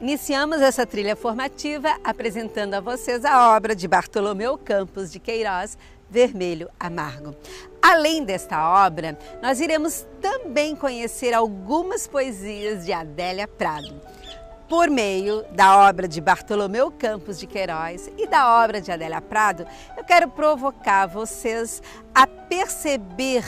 Iniciamos essa trilha formativa apresentando a vocês a obra de Bartolomeu Campos de Queiroz, Vermelho Amargo. Além desta obra, nós iremos também conhecer algumas poesias de Adélia Prado. Por meio da obra de Bartolomeu Campos de Queiroz e da obra de Adélia Prado, eu quero provocar vocês a perceber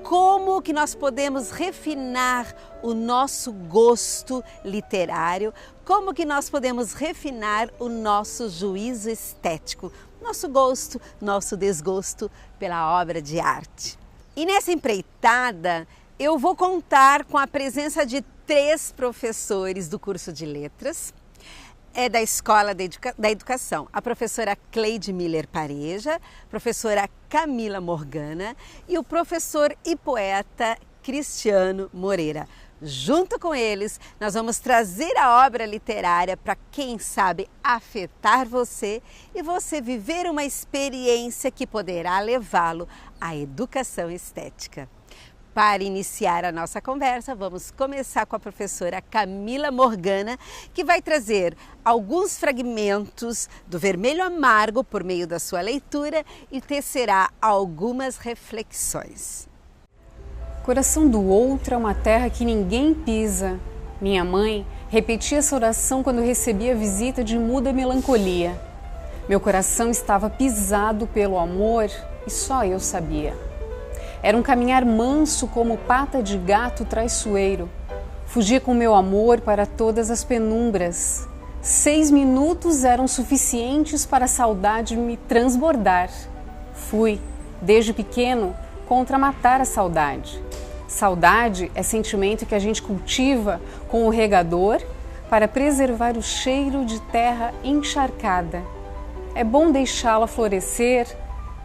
como que nós podemos refinar o nosso gosto literário, como que nós podemos refinar o nosso juízo estético, nosso gosto, nosso desgosto pela obra de arte. E nessa empreitada, eu vou contar com a presença de 3 professores do curso de Letras, da Escola da Educação, a professora Cleide Miller Pareja, professora Camila Morgana e o professor e poeta Cristiano Moreira. Junto com eles, nós vamos trazer a obra literária para, quem sabe, afetar você e você viver uma experiência que poderá levá-lo à educação estética. Para iniciar a nossa conversa, vamos começar com a professora Camila Morgana, que vai trazer alguns fragmentos do Vermelho Amargo por meio da sua leitura e tecerá algumas reflexões. Coração do outro é uma terra que ninguém pisa. Minha mãe repetia essa oração quando recebia visita de muda melancolia. Meu coração estava pisado pelo amor e só eu sabia. Era um caminhar manso como pata de gato traiçoeiro. Fugia com meu amor para todas as penumbras. 6 minutos eram suficientes para a saudade me transbordar. Fui, desde pequeno, contra matar a saudade. Saudade é sentimento que a gente cultiva com o regador para preservar o cheiro de terra encharcada. É bom deixá-la florescer,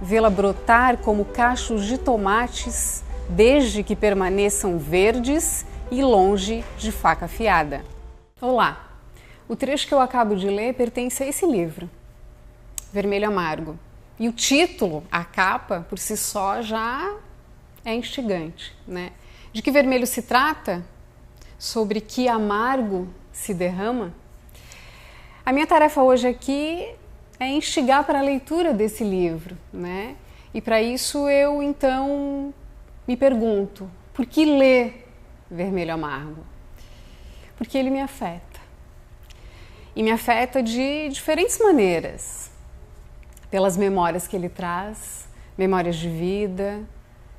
vê-la brotar como cachos de tomates, desde que permaneçam verdes e longe de faca afiada. Olá! O trecho que eu acabo de ler pertence a esse livro, Vermelho Amargo. E o título, a capa, por si só já é instigante, né? De que vermelho se trata? Sobre que amargo se derrama? A minha tarefa hoje aqui é instigar para a leitura desse livro, né? E para isso eu então me pergunto, por que ler Vermelho Amargo? Porque ele me afeta. E me afeta de diferentes maneiras. Pelas memórias que ele traz, memórias de vida,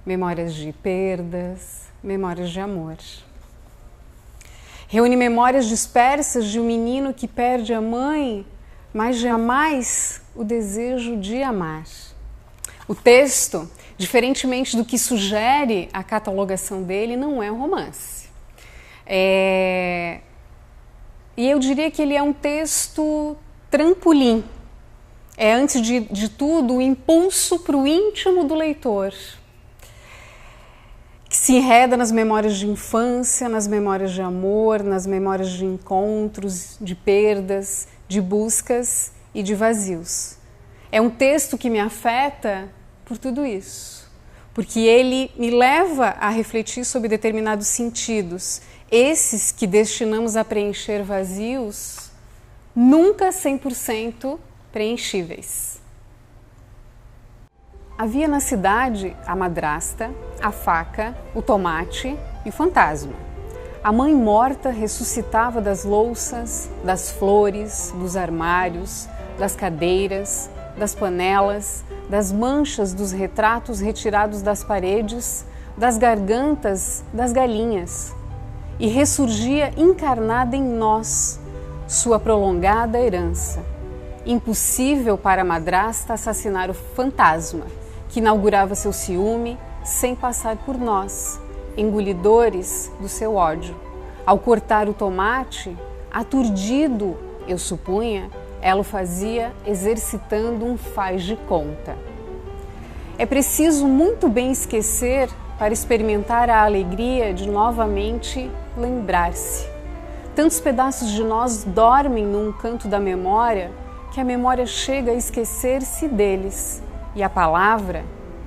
memórias de perdas, memórias de amor. Reúne memórias dispersas de um menino que perde a mãe, mas jamais o desejo de amar. O texto, diferentemente do que sugere a catalogação dele, não é um romance. E eu diria que ele é um texto trampolim. É, antes de tudo, o impulso para o íntimo do leitor, que se enreda nas memórias de infância, nas memórias de amor, nas memórias de encontros, de perdas, de buscas e de vazios. É um texto que me afeta por tudo isso, porque ele me leva a refletir sobre determinados sentidos, esses que destinamos a preencher vazios, nunca 100% preenchíveis. Havia na cidade a madrasta, a faca, o tomate e o fantasma. A mãe morta ressuscitava das louças, das flores, dos armários, das cadeiras, das panelas, das manchas dos retratos retirados das paredes, das gargantas das galinhas, e ressurgia encarnada em nós, sua prolongada herança. Impossível para a madrasta assassinar o fantasma, que inaugurava seu ciúme sem passar por nós, engolidores do seu ódio. Ao cortar o tomate, aturdido, eu supunha, ela o fazia exercitando um faz de conta. É preciso muito bem esquecer para experimentar a alegria de novamente lembrar-se. Tantos pedaços de nós dormem num canto da memória que a memória chega a esquecer-se deles. E a palavra,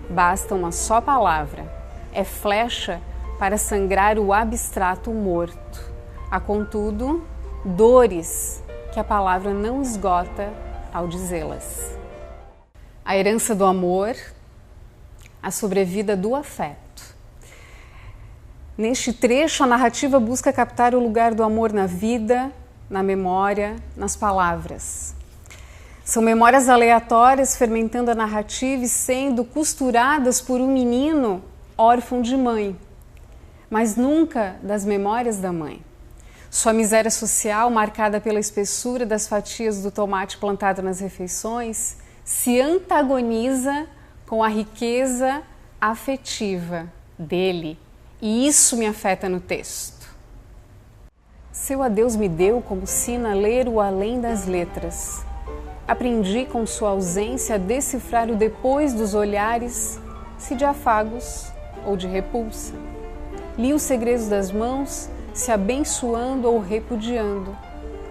basta uma só palavra, é flecha para sangrar o abstrato morto. Há, contudo, dores que a palavra não esgota ao dizê-las. A herança do amor, a sobrevida do afeto. Neste trecho, a narrativa busca captar o lugar do amor na vida, na memória, nas palavras. São memórias aleatórias fermentando a narrativa e sendo costuradas por um menino órfão de mãe, mas nunca das memórias da mãe. Sua miséria social, marcada pela espessura das fatias do tomate plantado nas refeições, se antagoniza com a riqueza afetiva dele, e isso me afeta no texto. Seu adeus me deu como sina ler o além das letras. Aprendi com sua ausência a decifrar o depois dos olhares, se de afagos ou de repulsa. Li os segredos das mãos, se abençoando ou repudiando.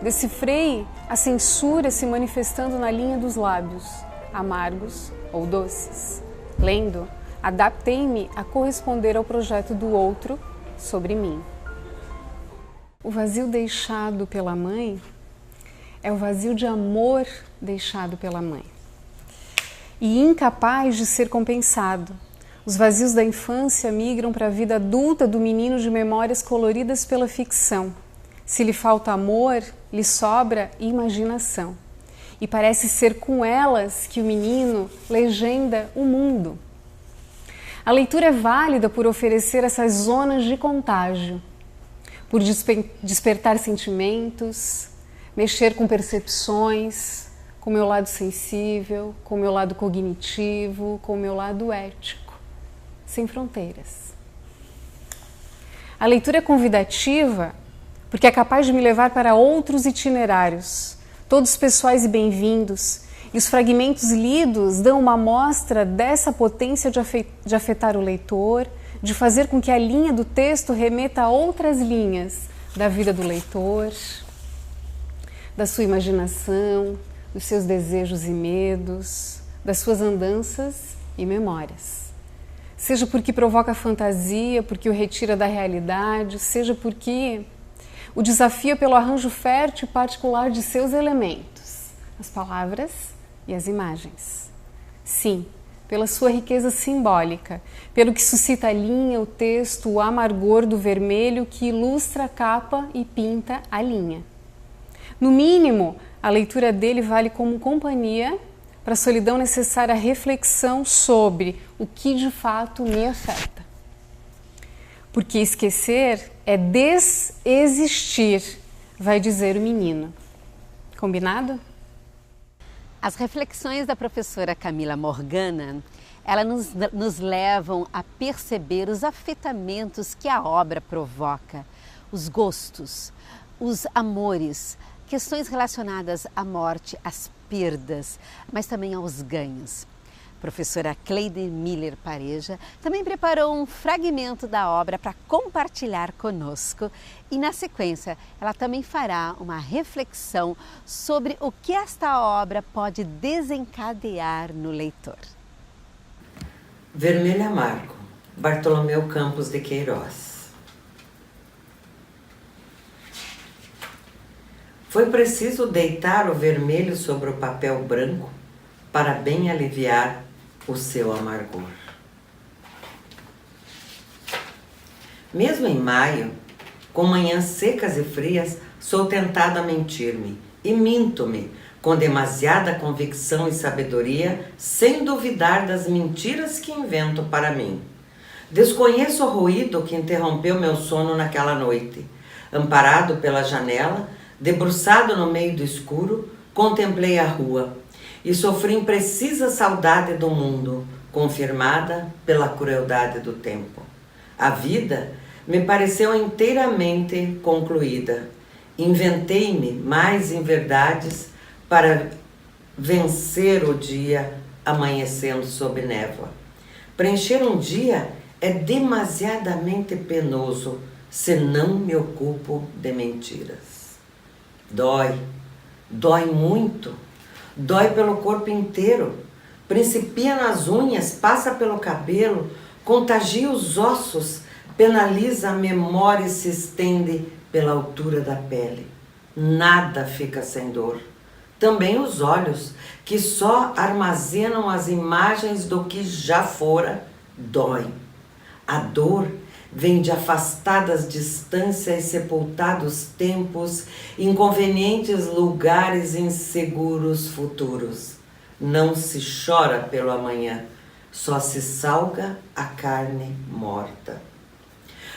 Decifrei a censura se manifestando na linha dos lábios, amargos ou doces. Lendo, adaptei-me a corresponder ao projeto do outro sobre mim. O vazio deixado pela mãe é o vazio de amor deixado pela mãe e incapaz de ser compensado. Os vazios da infância migram para a vida adulta do menino de memórias coloridas pela ficção. Se lhe falta amor, lhe sobra imaginação. E parece ser com elas que o menino legenda o mundo. A leitura é válida por oferecer essas zonas de contágio, por despertar sentimentos, mexer com percepções, com o meu lado sensível, com o meu lado cognitivo, com o meu lado ético. Sem fronteiras. A leitura é convidativa porque é capaz de me levar para outros itinerários, todos pessoais e bem-vindos, e os fragmentos lidos dão uma amostra dessa potência de afetar o leitor, de fazer com que a linha do texto remeta a outras linhas da vida do leitor, da sua imaginação, dos seus desejos e medos, das suas andanças e memórias. Seja porque provoca fantasia, porque o retira da realidade, seja porque o desafia pelo arranjo fértil e particular de seus elementos, as palavras e as imagens. Sim, pela sua riqueza simbólica, pelo que suscita a linha, o texto, o amargor do vermelho que ilustra a capa e pinta a linha. No mínimo, a leitura dele vale como companhia para a solidão necessária a reflexão sobre o que de fato me afeta. Porque esquecer é desexistir, vai dizer o menino. Combinado? As reflexões da professora Camila Morgana, elas nos levam a perceber os afetamentos que a obra provoca, os gostos, os amores, questões relacionadas à morte, às perdas, mas também aos ganhos. A professora Cleide Miller Pareja também preparou um fragmento da obra para compartilhar conosco e, na sequência, ela também fará uma reflexão sobre o que esta obra pode desencadear no leitor. Vermelho Amargo, Bartolomeu Campos de Queiroz. Foi preciso deitar o vermelho sobre o papel branco para bem aliviar o seu amargor. Mesmo em maio, com manhãs secas e frias, sou tentado a mentir-me e minto-me com demasiada convicção e sabedoria, sem duvidar das mentiras que invento para mim. Desconheço o ruído que interrompeu meu sono naquela noite. Amparado pela janela, debruçado no meio do escuro, contemplei a rua e sofri imprecisa saudade do mundo, confirmada pela crueldade do tempo. A vida me pareceu inteiramente concluída. Inventei-me mais inverdades para vencer o dia amanhecendo sob névoa. Preencher um dia é demasiadamente penoso se não me ocupo de mentiras. Dói, dói muito, dói pelo corpo inteiro, principia nas unhas, passa pelo cabelo, contagia os ossos, penaliza a memória e se estende pela altura da pele. nada fica sem dor. Também os olhos, que só armazenam as imagens do que já fora, doem. A dor vem de afastadas distâncias e sepultados tempos, inconvenientes lugares, inseguros futuros. Não se chora pelo amanhã, só se salga a carne morta.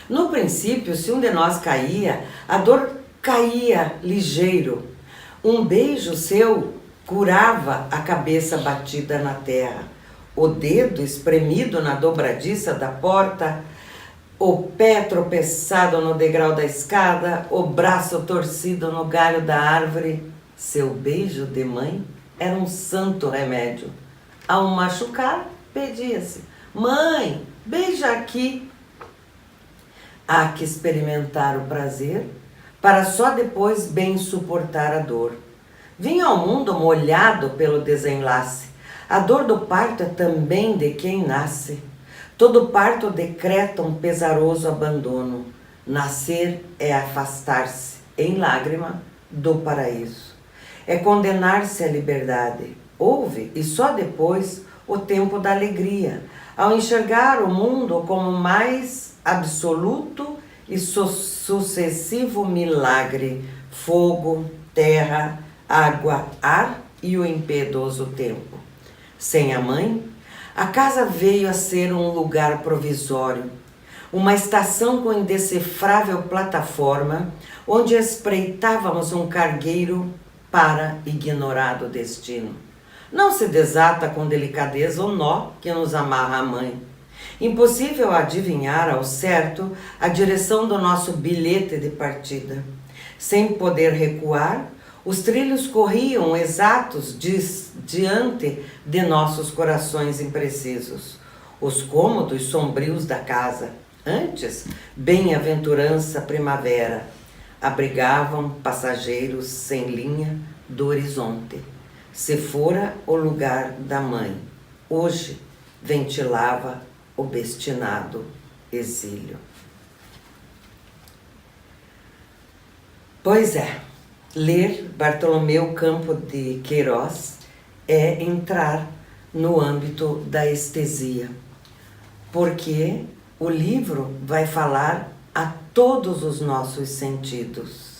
No princípio, se um de nós caía, a dor caía ligeiro. Um beijo seu curava a cabeça batida na terra, o dedo espremido na dobradiça da porta, o pé tropeçado no degrau da escada, o braço torcido no galho da árvore. Seu beijo de mãe era um santo remédio. Ao machucar, pedia-se: mãe, beija aqui. Há que experimentar o prazer para só depois bem suportar a dor. Vinha ao mundo molhado pelo desenlace. A dor do parto é também de quem nasce. Todo parto decreta um pesaroso abandono. Nascer é afastar-se, em lágrima, do paraíso. É condenar-se à liberdade. Houve, e só depois, o tempo da alegria, ao enxergar o mundo como mais absoluto e sucessivo milagre: fogo, terra, água, ar e o impiedoso tempo. Sem a mãe, a casa veio a ser um lugar provisório, uma estação com indecifrável plataforma, onde espreitávamos um cargueiro para ignorado destino. Não se desata com delicadeza o nó que nos amarra a mãe. Impossível adivinhar ao certo a direção do nosso bilhete de partida. Sem poder recuar, os trilhos corriam exatos diante de nossos corações imprecisos. Os cômodos sombrios da casa, antes bem-aventurança primavera, abrigavam passageiros sem linha do horizonte. Se fora o lugar da mãe, hoje ventilava o obstinado exílio. Pois é, ler Bartolomeu Campos de Queiroz é entrar no âmbito da estesia, porque o livro vai falar a todos os nossos sentidos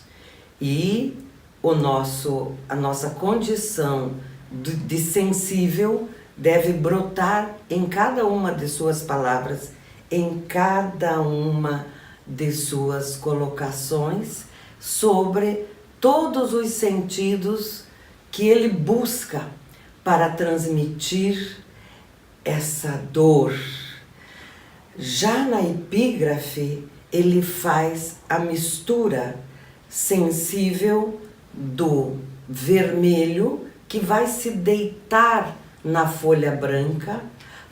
e a nossa condição de sensível deve brotar em cada uma de suas palavras, em cada uma de suas colocações sobre todos os sentidos que ele busca para transmitir essa dor. Já na epígrafe, ele faz a mistura sensível do vermelho que vai se deitar na folha branca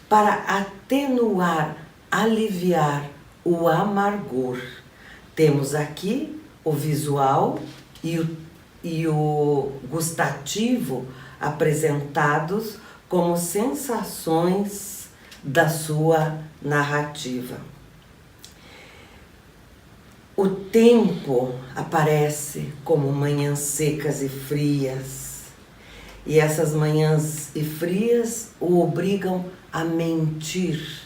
para atenuar, aliviar o amargor. Temos aqui o visual e o gustativo apresentados como sensações da sua narrativa. O tempo aparece como manhãs secas e frias, e essas manhãs e frias o obrigam a mentir,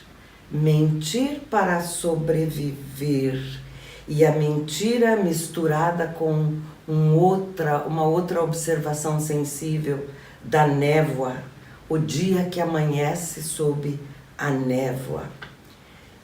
mentir para sobreviver, e a mentira misturada com uma outra observação sensível da névoa, o dia que amanhece sob a névoa.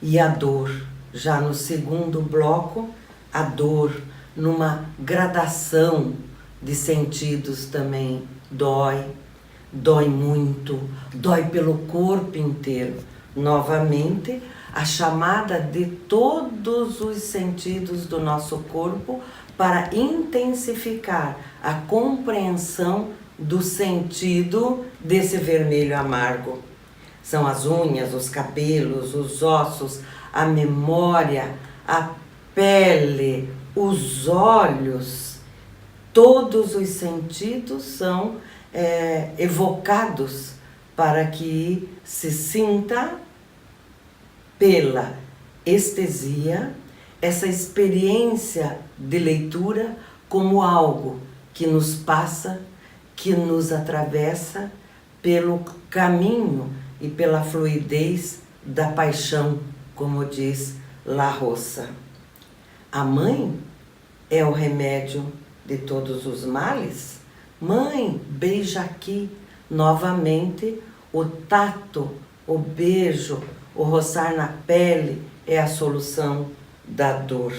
E a dor, já no segundo bloco, a dor numa gradação de sentidos também dói muito, dói pelo corpo inteiro. Novamente, a chamada de todos os sentidos do nosso corpo para intensificar a compreensão do sentido desse vermelho amargo. São as unhas, os cabelos, os ossos, a memória, a pele, os olhos. Todos os sentidos são evocados para que se sinta pela estesia essa experiência de leitura como algo que nos passa, que nos atravessa pelo caminho e pela fluidez da paixão, como diz La Roça. A mãe é o remédio de todos os males? Mãe, beija aqui novamente. O tato, o beijo, o roçar na pele é a solução da dor.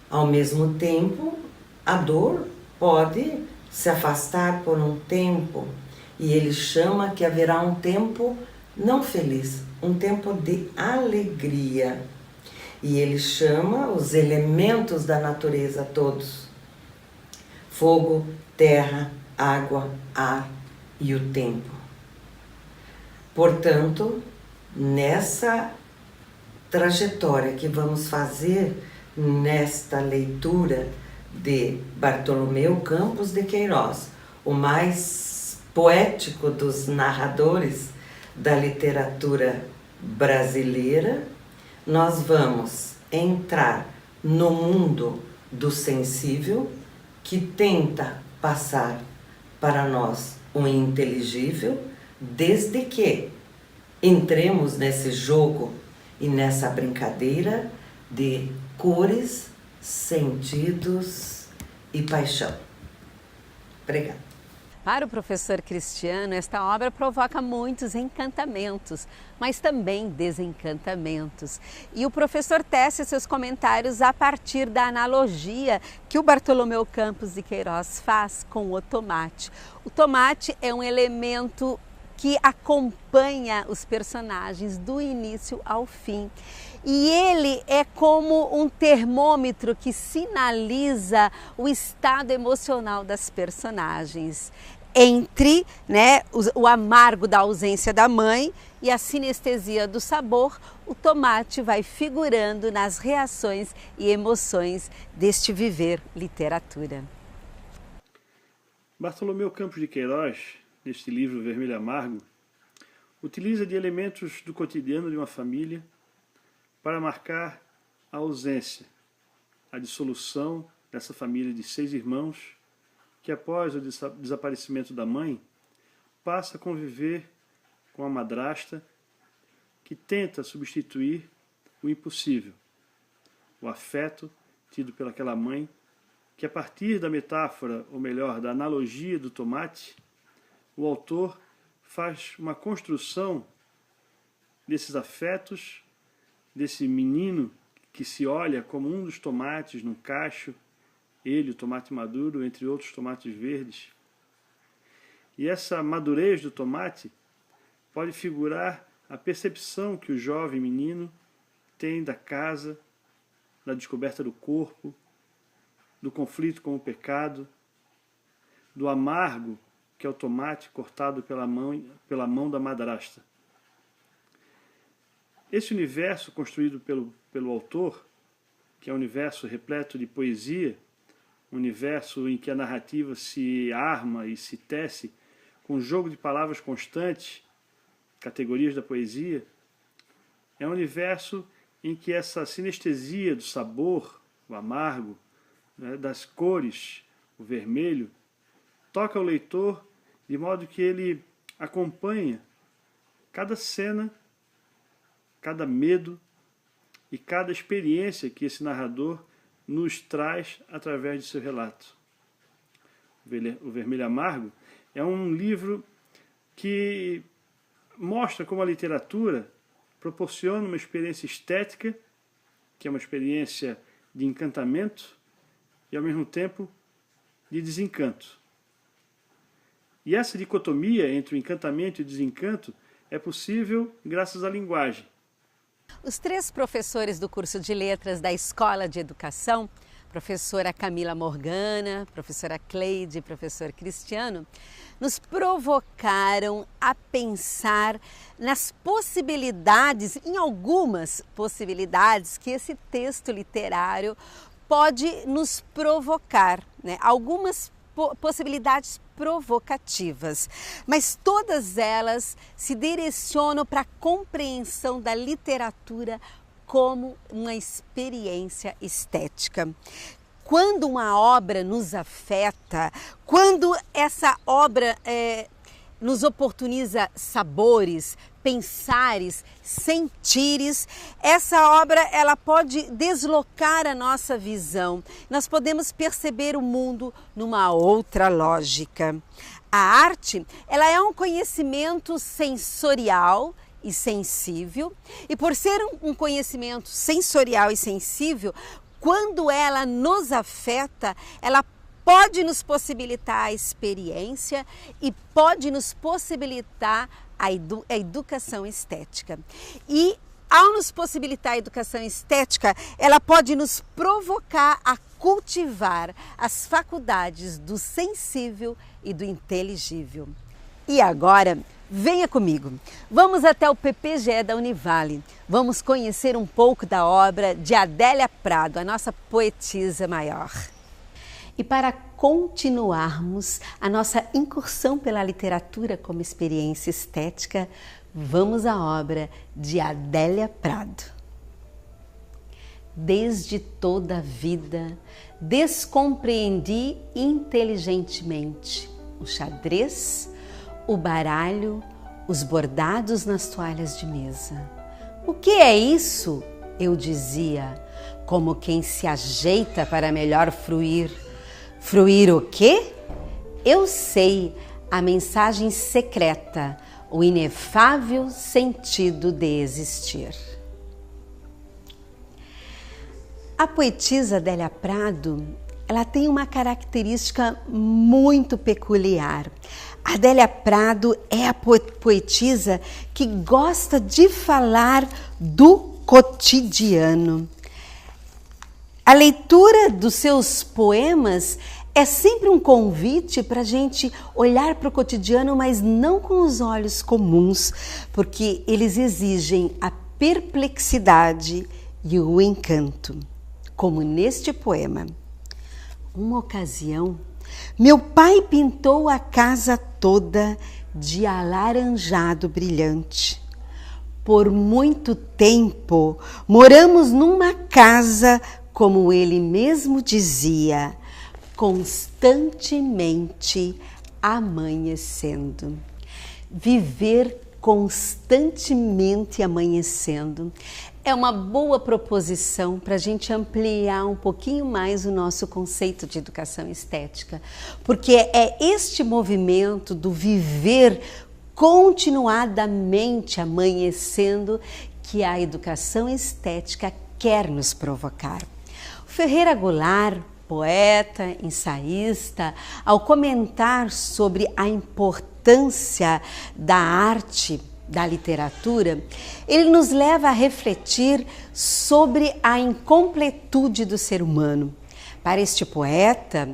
Ao mesmo tempo, a dor pode se afastar por um tempo, e ele chama que haverá um tempo não feliz, um tempo de alegria. E ele chama os elementos da natureza todos: fogo, terra, água, ar e o tempo. Portanto, nessa trajetória que vamos fazer nesta leitura de Bartolomeu Campos de Queiroz, o mais poético dos narradores da literatura brasileira, nós vamos entrar no mundo do sensível, que tenta passar para nós o inteligível, desde que entremos nesse jogo e nessa brincadeira de cores, sentidos e paixão. Obrigada. Para o professor Cristiano, esta obra provoca muitos encantamentos, mas também desencantamentos. E o professor tece seus comentários a partir da analogia que o Bartolomeu Campos de Queiroz faz com o tomate. O tomate é um elemento que acompanha os personagens do início ao fim. E ele é como um termômetro que sinaliza o estado emocional das personagens. Entre o amargo da ausência da mãe e a sinestesia do sabor, o tomate vai figurando nas reações e emoções deste viver literatura. Bartolomeu Campos de Queiroz, neste livro Vermelho Amargo, utiliza de elementos do cotidiano de uma família para marcar a ausência, a dissolução dessa família de 6 irmãos que, após o desaparecimento da mãe, passa a conviver com a madrasta, que tenta substituir o impossível, o afeto tido pelaquela mãe, que, a partir da metáfora, ou melhor, da analogia do tomate, o autor faz uma construção desses afetos, desse menino que se olha como um dos tomates num cacho, ele, o tomate maduro, entre outros tomates verdes. E essa madurez do tomate pode figurar a percepção que o jovem menino tem da casa, da descoberta do corpo, do conflito com o pecado, do amargo que é o tomate cortado pela mão da madrasta. Esse universo construído pelo autor, que é um universo repleto de poesia, um universo em que a narrativa se arma e se tece com um jogo de palavras constantes, categorias da poesia, é um universo em que essa sinestesia do sabor, o amargo, das cores, o vermelho, toca o leitor de modo que ele acompanha cada cena, cada medo e cada experiência que esse narrador nos traz através de seu relato. O Vermelho Amargo é um livro que mostra como a literatura proporciona uma experiência estética, que é uma experiência de encantamento e, ao mesmo tempo, de desencanto. E essa dicotomia entre o encantamento e o desencanto é possível graças à linguagem. Os 3 professores do curso de letras da Escola de Educação, professora Camila Morgana, professora Cleide e professor Cristiano, nos provocaram a pensar nas possibilidades, em algumas possibilidades que esse texto literário pode nos provocar, algumas possibilidades provocativas, mas todas elas se direcionam para a compreensão da literatura como uma experiência estética. quando uma obra nos afeta, quando essa obra nos oportuniza sabores, pensares, sentires, essa obra ela pode deslocar a nossa visão. Nós podemos perceber o mundo numa outra lógica. A arte, ela é um conhecimento sensorial e sensível, e por ser um conhecimento sensorial e sensível, quando ela nos afeta, ela pode nos possibilitar a experiência e pode nos possibilitar a educação estética. E ao nos possibilitar a educação estética, ela pode nos provocar a cultivar as faculdades do sensível e do inteligível. E agora, venha comigo. Vamos até o PPGE da Univale. Vamos conhecer um pouco da obra de Adélia Prado, a nossa poetisa maior. E para continuarmos a nossa incursão pela literatura como experiência estética, vamos à obra de Adélia Prado. Desde toda a vida, descompreendi inteligentemente o xadrez, o baralho, os bordados nas toalhas de mesa. O que é isso? Eu dizia, como quem se ajeita para melhor fruir. Fruir o quê? Eu sei, a mensagem secreta, o inefável sentido de existir. A poetisa Adélia Prado, ela tem uma característica muito peculiar. Adélia Prado é a poetisa que gosta de falar do cotidiano. A leitura dos seus poemas é sempre um convite para a gente olhar para o cotidiano, mas não com os olhos comuns, porque eles exigem a perplexidade e o encanto. Como neste poema. Uma ocasião, meu pai pintou a casa toda de alaranjado brilhante. Por muito tempo, moramos numa casa, como ele mesmo dizia, constantemente amanhecendo. Viver constantemente amanhecendo é uma boa proposição para a gente ampliar um pouquinho mais o nosso conceito de educação estética, porque é este movimento do viver continuadamente amanhecendo que a educação estética quer nos provocar. O Ferreira Goulart, poeta, ensaísta, ao comentar sobre a importância da arte, da literatura, ele nos leva a refletir sobre a incompletude do ser humano. Para este poeta,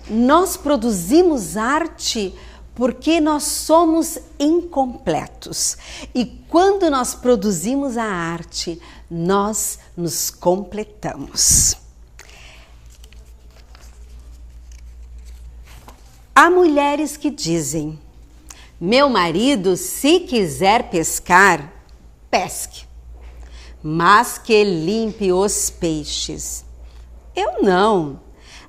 nós produzimos arte porque nós somos incompletos. E quando nós produzimos a arte, nós nos completamos. Há mulheres que dizem: meu marido, se quiser pescar, pesque, mas que limpe os peixes. Eu não.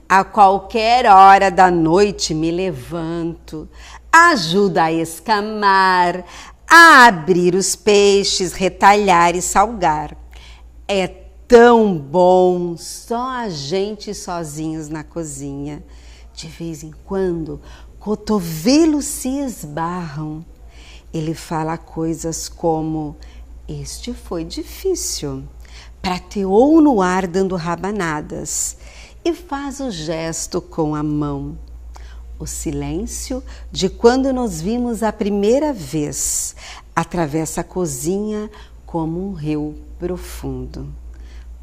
A qualquer hora da noite me levanto, ajudo a escamar, a abrir os peixes, retalhar e salgar. É tão bom só a gente sozinhos na cozinha. De vez em quando, cotovelos se esbarram. Ele fala coisas como: este foi difícil. Prateou no ar dando rabanadas e faz o gesto com a mão. O silêncio de quando nos vimos a primeira vez atravessa a cozinha como um rio profundo.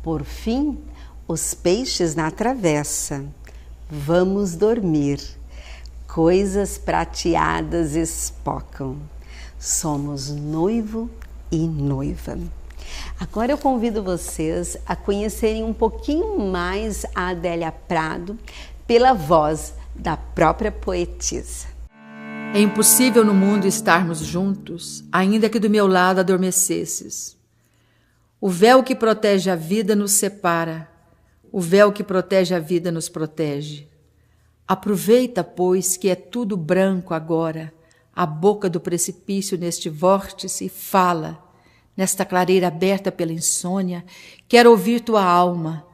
Por fim, os peixes na travessa. Vamos dormir. Coisas prateadas espocam. Somos noivo e noiva. Agora eu convido vocês a conhecerem um pouquinho mais a Adélia Prado pela voz da própria poetisa. É impossível no mundo estarmos juntos, ainda que do meu lado adormecesses. O véu que protege a vida nos separa. O véu que protege a vida nos protege. Aproveita, pois, que é tudo branco agora, a boca do precipício neste vórtice, e fala, nesta clareira aberta pela insônia, quero ouvir tua alma,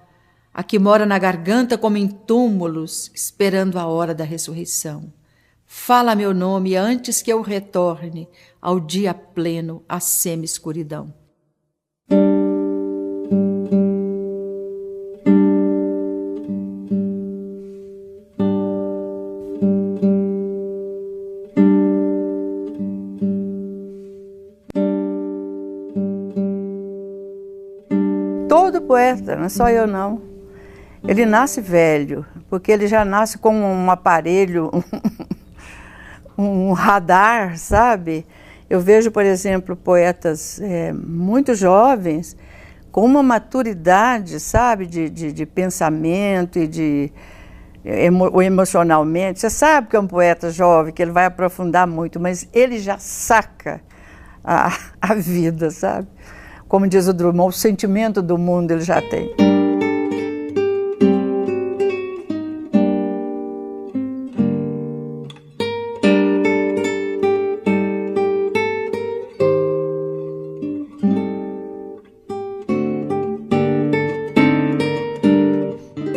a que mora na garganta como em túmulos, esperando a hora da ressurreição. Fala meu nome antes que eu retorne ao dia pleno, à semi-escuridão. Todo poeta, não é só eu não, ele nasce velho, porque ele já nasce com um aparelho, um radar, sabe? Eu vejo, por exemplo, poetas muito jovens, com uma maturidade, sabe, de pensamento e emocionalmente. Você sabe que é um poeta jovem, que ele vai aprofundar muito, mas ele já saca a vida, sabe? Como diz o Drummond, o sentimento do mundo ele já tem.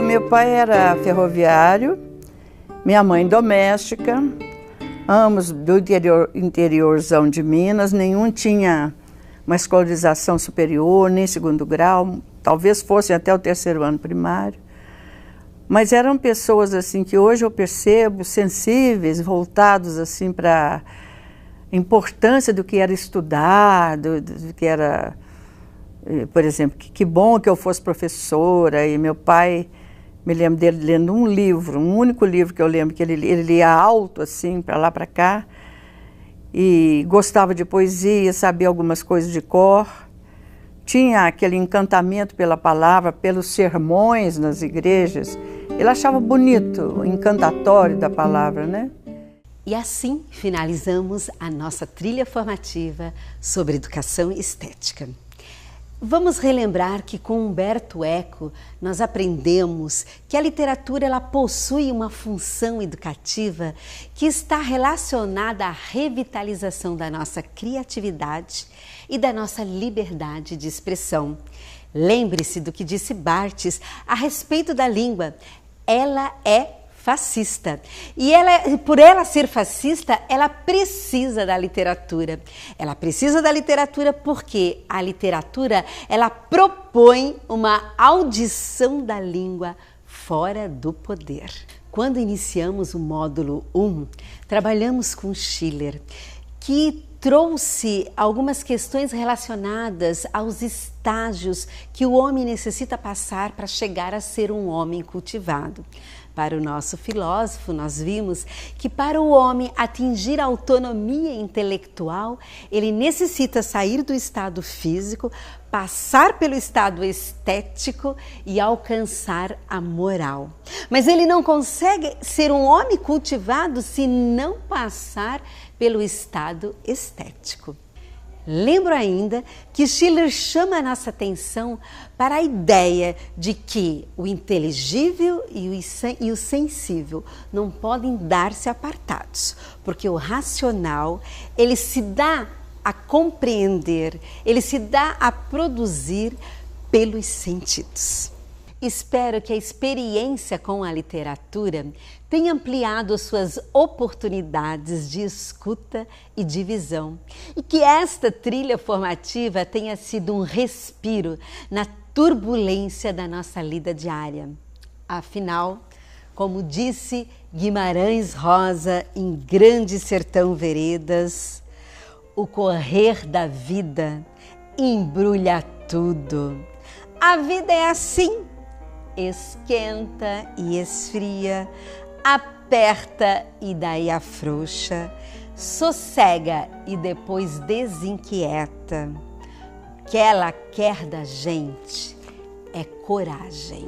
Meu pai era ferroviário, minha mãe doméstica, ambos do interiorzão de Minas, nenhum tinha uma escolarização superior, nem segundo grau, talvez fossem até o 3º ano primário. Mas eram pessoas assim que hoje eu percebo sensíveis, voltados assim para a importância do que era estudar, do que era, por exemplo, que bom que eu fosse professora. E meu pai, me lembro dele lendo um livro, um único livro que eu lembro que ele lia alto assim, para lá para cá. E gostava de poesia, sabia algumas coisas de cor, tinha aquele encantamento pela palavra, pelos sermões nas igrejas. Ele achava bonito, o encantatório da palavra, né? E assim finalizamos a nossa trilha formativa sobre educação estética. Vamos relembrar que com Umberto Eco nós aprendemos que a literatura ela possui uma função educativa que está relacionada à revitalização da nossa criatividade e da nossa liberdade de expressão. Lembre-se do que disse Barthes a respeito da língua. Ela é fascista. E por ela ser fascista, ela precisa da literatura. Ela precisa da literatura porque a literatura, ela propõe uma audição da língua fora do poder. Quando iniciamos o módulo 1, trabalhamos com Schiller, que trouxe algumas questões relacionadas aos estágios que o homem necessita passar para chegar a ser um homem cultivado. Para o nosso filósofo, nós vimos que para o homem atingir a autonomia intelectual, ele necessita sair do estado físico, passar pelo estado estético e alcançar a moral. Mas ele não consegue ser um homem cultivado se não passar pelo estado estético. Lembro ainda que Schiller chama a nossa atenção para a ideia de que o inteligível e o sensível não podem dar-se apartados, porque o racional, ele se dá a compreender, ele se dá a produzir pelos sentidos. Espero que a experiência com a literatura tenha ampliado suas oportunidades de escuta e de visão e que esta trilha formativa tenha sido um respiro na turbulência da nossa lida diária. Afinal, como disse Guimarães Rosa em Grande Sertão Veredas, o correr da vida embrulha tudo. A vida é assim. Esquenta e esfria, aperta e daí afrouxa, sossega e depois desinquieta. O que ela quer da gente é coragem.